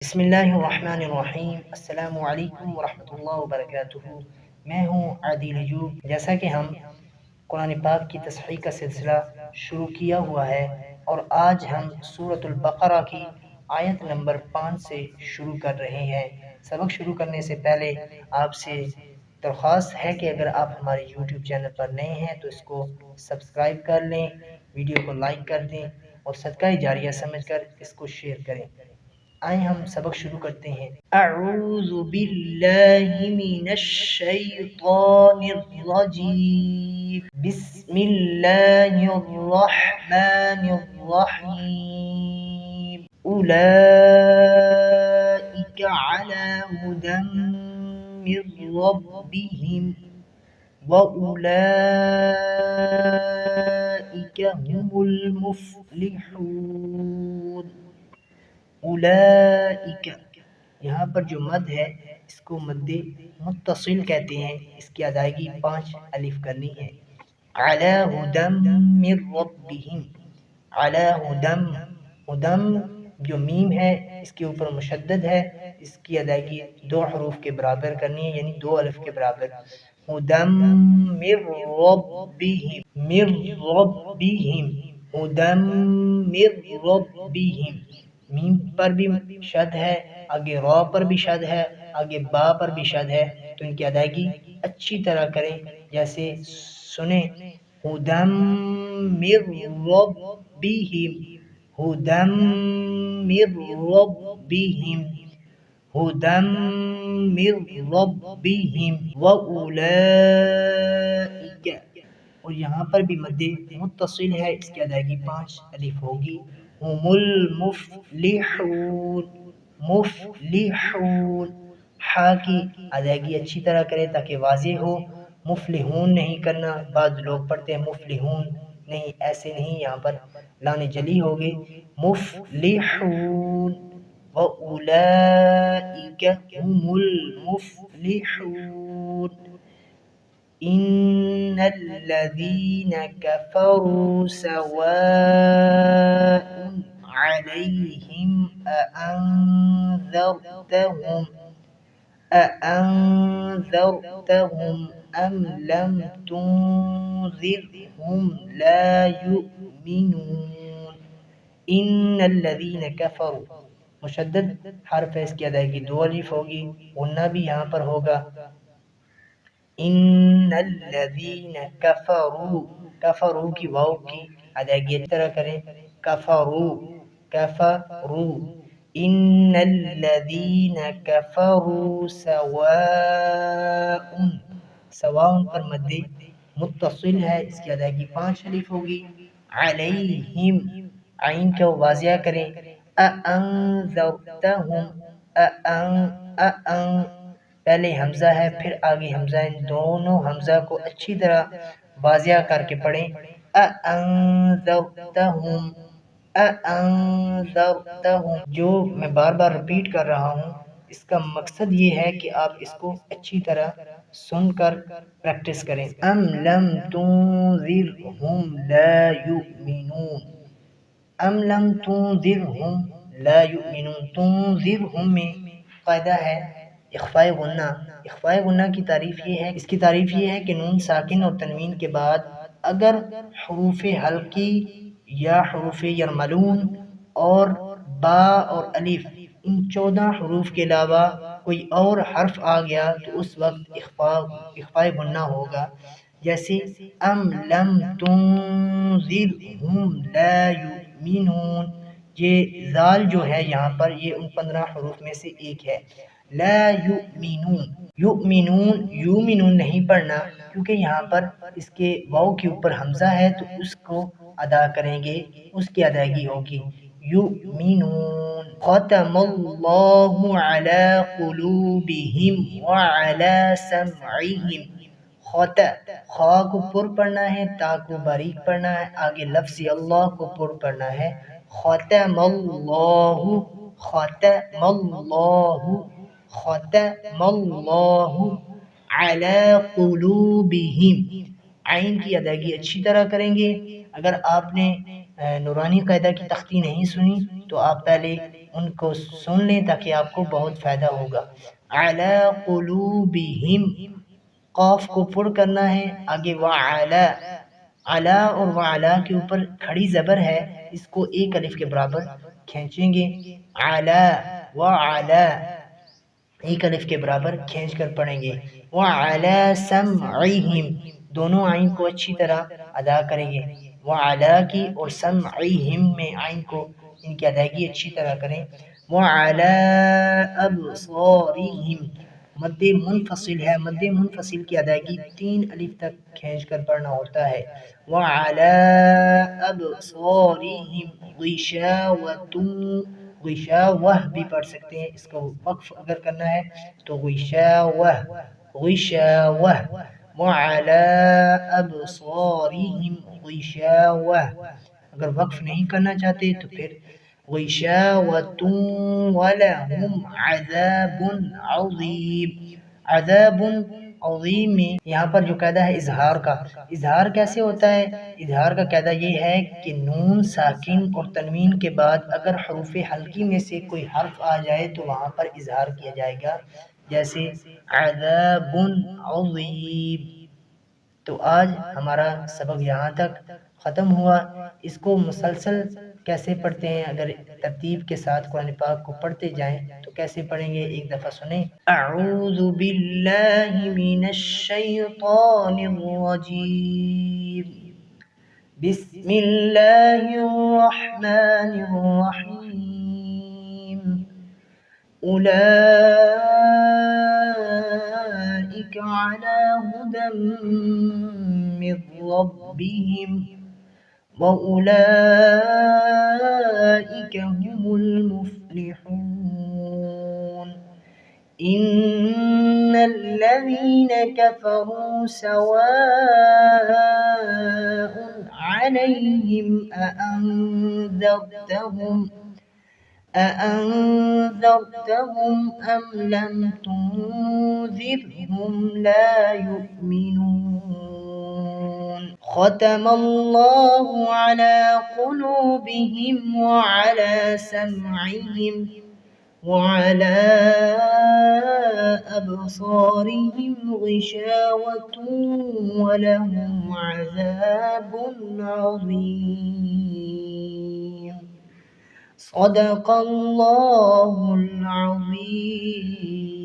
بسم اللہ الرحمن الرحیم۔ السلام علیکم ورحمۃ اللہ وبرکاتہ۔ میں ہوں عادل ایوب۔ جیسا کہ ہم قرآن پاک کی تصحیح کا سلسلہ شروع کیا ہوا ہے اور آج ہم سورۃ البقرہ کی آیت نمبر 5 سے شروع کر رہے ہیں۔ سبق شروع کرنے سے پہلے آپ سے درخواست ہے کہ اگر آپ ہمارے یوٹیوب چینل پر نئے ہیں تو اس کو سبسکرائب کر لیں، ویڈیو کو لائک کر دیں اور صدقہ جاریہ سمجھ کر اس کو شیئر کریں۔ آئیں ہم سبق شروع کرتے ہیں۔ اعوذ باللہ من الشیطان الرجیم، بسم اللہ الرحمن الرحیم۔ اولئک علی ھدی من ربہم وَأُولَئِكَ هُمُ الْمُفْلِحُونَ۔ اولئک، یہاں پر جو مد ہے اس کو مد متصل کہتے ہیں۔ اس کی ادائیگی 5 الف کرنی ہے۔ علی ھدی من ربہم، علی ھدی، ھدی جو میم ہے اس کے اوپر مشدد ہے، اس کی ادائیگی 2 حروف کے برابر کرنی ہے، یعنی 2 الف کے برابر۔ ھدی من ربہم، من ربہم، ھدی من ربہم۔ میم پر بھی شد ہے، آگے را پر بھی شد ہے، آگے با پر بھی شد ہے، تو ان کی ادائیگی اچھی طرح کریں۔ جیسے سنیں، ھدی من ربہم، ھدی من ربہم، ھدی من ربہم وَأُولَئِکَ، اور یہاں پر بھی مد متصل ہے، اس کی ادائیگی 5 الف ہوگی۔ ہم المفلحون، مفلحون، ہا کی ادائیگی اچھی طرح کرے تاکہ واضح ہو۔ مفلحون نہیں کرنا، بعض لوگ پڑھتے ہیں مفلحون، نہیں ایسے نہیں، یہاں پر لام جلی ہوگی۔ مفلحون وَأُولَئِکَ هُمُ الْمُفْلِحُونَ۔ إِنَّ الَّذِينَ كَفَرُوا سَوَاءٌ عَلَيْهِمْ أَأَنذَرْتَهُمْ أَمْ لَمْ تُنذِرْهُمْ لَا يُؤْمِنُونَ۔ إِنَّ الَّذِينَ كَفَرُوا، مشدد حرف ہے، اس کی ادائیگی 2 الف ہوگی، غنہ بھی یہاں پر ہوگا۔ ان الذین کفروا، کفروا کی واو کی ادائیگی اس طرح کریں، کفروا، کفروا۔ ان الذین کفروا سواء، سواء پر مد متصل ہے، اس کی ادائیگی 5 الف ہوگی۔ علیہم، عین کو واضح کریں، اانذرتہم، پہلے حمزہ ہے پھر آگے حمزہ ہے، ان دونوں حمزہ کو اچھی طرح واضح کر کے پڑھیں۔ اانذرتہم، اانذرتہم، جو میں بار بار ریپیٹ کر رہا ہوں، اس کا مقصد یہ ہے کہ آپ اس کو اچھی طرح سن کر پریکٹس کریں۔ ام لم تنذرہم لا یؤمنون، ام لم تنذرہم لا یؤمنون۔ تنذرہم میں قاعدہ ہے اخفاء غنہ۔ اخفاء غنہ کی تعریف یہ ہے، اس کی تعریف یہ ہے کہ نون ساکن اور تنوین کے بعد اگر حروف حلقی یا حروف یرملون اور با اور الف، ان 14 حروف کے علاوہ کوئی اور حرف آ گیا تو اس وقت اخفاء غنہ ہوگا۔ جیسے ام لم تنذرہم لا یؤمنون، یہ ذال جو ہے یہاں پر یہ ان 15 حروف میں سے ایک ہے۔ لا یؤمنون، یؤمنون، یؤمنون نہیں پڑھنا کیونکہ یہاں پر اس کے واو کے اوپر حمزہ ہے تو اس کو ادا کریں گے، اس کی ادائیگی ہوگی یؤمنون۔ ختم اللہ علی قلوبہم وعلی سمعہم، خا کو پر پڑھنا ہے، تا کو باریک پڑھنا ہے، آگے لفظ اللہ کو پر پڑھنا ہے۔ ختم اللہ، ختم اللہ، ختم اللہ علی قلوبہم، عین کی ادائیگی اچھی طرح کریں گے۔ اگر آپ نے نورانی قاعدہ کی تختی نہیں سنی تو آپ پہلے ان کو سن لیں تاکہ آپ کو بہت فائدہ ہوگا. علی قلوبہم، قاف کو پر کرنا ہے. آگے وعلا، علا اور وعلا کے اوپر کھڑی زبر ہے، اس کو ایک الف کے برابر کھینچیں گے. علا وعلا، ایک الف کے برابر کھینچ کر پڑھیں گے. وعلا سمعہم، دونوں آئین کو اچھی طرح ادا کریں گے. وعلا کی اور سمعہم میں آئین کو ان کی ادائیگی اچھی طرح کریں. وعلا ابصارہم، مد منفصل ہے، مد منفصل کی ادائیگی 3 الف تک کھینچ کر پڑھنا ہوتا ہے. وعلا ابصارہم غشاوۃ، غشاوہ بھی پڑھ سکتے ہیں، اس کو وقف اگر کرنا ہے تو غشاوہ، غشاوہ. وعلا ابصارہم غشاوہ، اگر وقف نہیں کرنا چاہتے تو پھر غشاوۃ ولہم عذاب عظیم. عذاب عظیم میں یہاں پر جو قاعدہ ہے اظہار کا، اظہار کیسے ہوتا ہے؟ اظہار کا قاعدہ یہ ہے کہ نون ساکن اور تنوین کے بعد اگر حروف حلقی میں سے کوئی حرف آ جائے تو وہاں پر اظہار کیا جائے گا، جیسے عذاب عظیم. تو آج ہمارا سبق یہاں تک ختم ہوا. اس کو مسلسل کیسے پڑھتے ہیں؟ اگر ترتیب کے ساتھ قرآن پاک کو پڑھتے جائیں تو کیسے پڑھیں گے؟ ایک دفعہ سنیں. اعوذ باللہ من الشیطان الرجیم، بسم اللہ الرحمن الرحیم. اولئک علی ہدی من ربہم وَأُولَئِكَ هُمُ الْمُفْلِحُونَ. إِنَّ الَّذِينَ كَفَرُوا سَوَاءٌ عَلَيْهِمْ أَأَنذَرْتَهُمْ أَمْ لَمْ تُنذِرْهُمْ لَا يُؤْمِنُونَ. ختم الله على قلوبهم وعلى سمعهم وعلى أبصارهم غشاوة ولهم عذاب عظيم. صدق الله العظيم.